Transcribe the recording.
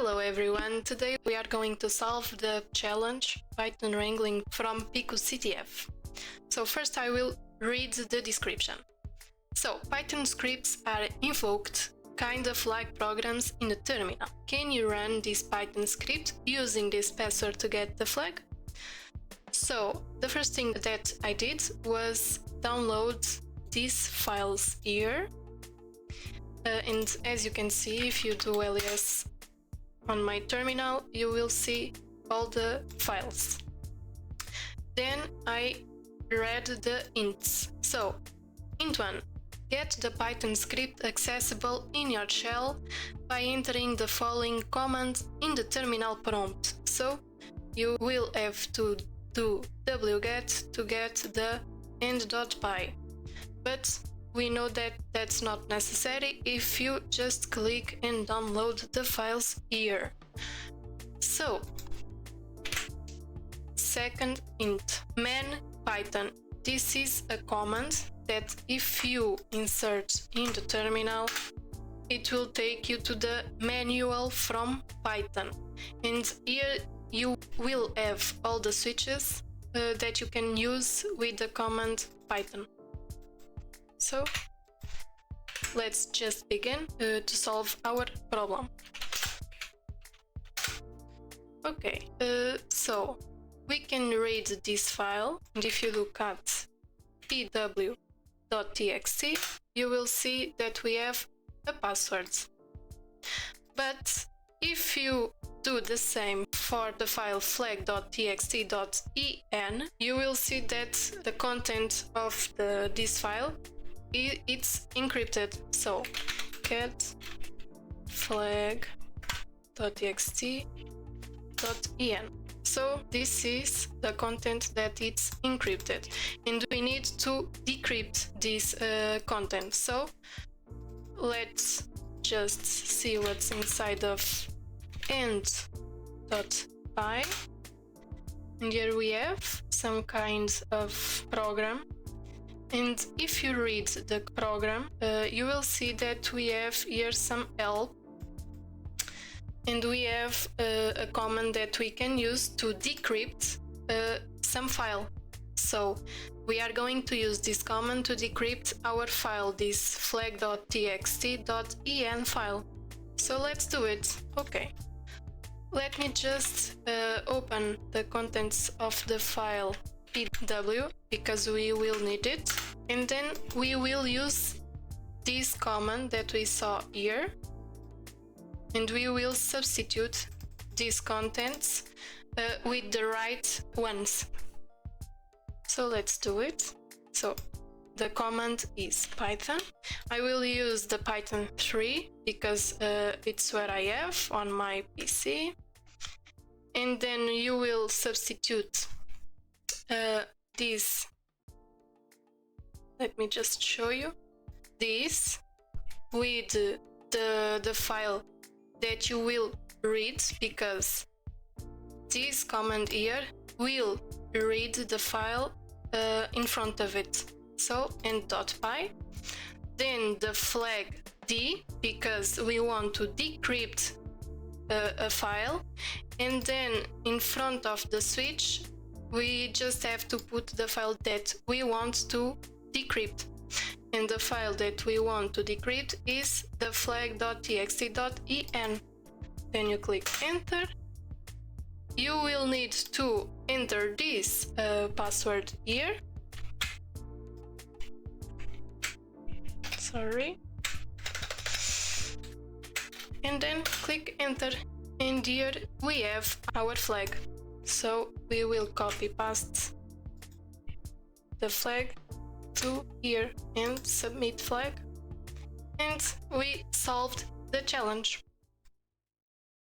Hello everyone, today we are going to solve the challenge Python Wrangling from PicoCTF. So first I will read the description. So Python scripts are invoked kind of like programs in the terminal. Can you run this Python script using this password to get the flag? So the first thing that I did was download these files here. And as you can see, if you do ls on my terminal, you will see all the files. Then I read the ints. So, int 1. Get the Python script accessible in your shell by entering the following command in the terminal prompt. So, you will have to do wget to get the end.py. But we know that that's not necessary if you just click and download the files here. So, second int, man python. This is a command that if you insert in the terminal, it will take you to the manual from Python. And here you will have all the switches that you can use with the command python. So, let's just begin to solve our problem. Okay, so we can read this file, and if you look at 𝒕𝒉𝒊𝒔, you will see that we have a password. But if you do the same for the file flag.txt.en, you will see that the content of this file it's encrypted. So get flag.txt.en. So this is the content that it's encrypted, and we need to decrypt this content. So let's just see what's inside of end.py, and here we have some kind of program. And if you read the program, you will see that we have here some help, and we have a command that we can use to decrypt some file. So we are going to use this command to decrypt our file, this flag.txt.en file. So let's do it. Okay. Let me just open the contents of the file pw, because we will need it, and then we will use this command that we saw here, and we will substitute these contents with the right ones. So let's do it. So the command is Python. I will use the Python 3 because it's what I have on my PC, and then you will substitute this. Let me just show you this with the file that you will read, because this command here will read the file in front of it. So end.py, then the flag d, because we want to decrypt a file, and then in front of the switch we just have to put the file that we want to decrypt, and the file that we want to decrypt is the flag.txt.en. Then you click enter. You will need to enter this password here. Sorry. And then click enter, and here we have our flag. So we will copy paste the flag to here and submit flag, and we solved the challenge.